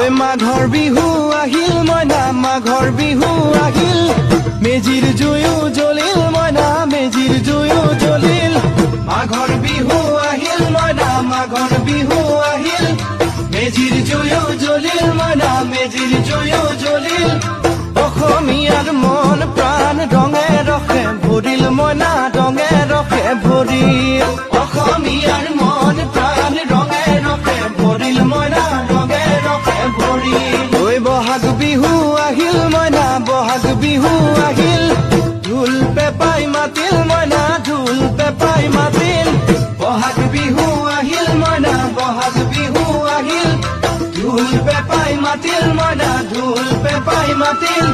মাঘৰ বিহু আহিল মইনা মাঘৰ বিহু আহিল মেজিৰ জুয়ো জ্বলিল মইনা মেজিৰ জুয়ো জ্বলিল মাঘৰ বিহু আহিল মইনা মাঘৰ বিহু আহিল মেজিৰ জুয়ো জ্বলিল মইনা মেজিৰ জুয়ো জ্বলিল অসমীয়াৰ মন প্ৰাণ ৰঙে ৰসে ভৰিল মইনা ৰঙে ৰসে ভৰিল অসমীয়াৰ মন প্ৰাণ ৰঙে ৰসে ভৰিল মইনা ৰঙে ৰসে ভৰিল ঐ বহাগ বিহু আহিল মইনা বহাগ বিহু আহিল ঢোল পেপাই মাতিল মইনা ঢোল পেপাই মাতিল বহাগ বিহু আহিল মইনা বহাগ বিহু আহিল ঢোল পেপাই মাতিল মইনা ঢোল পেপাই মাতিল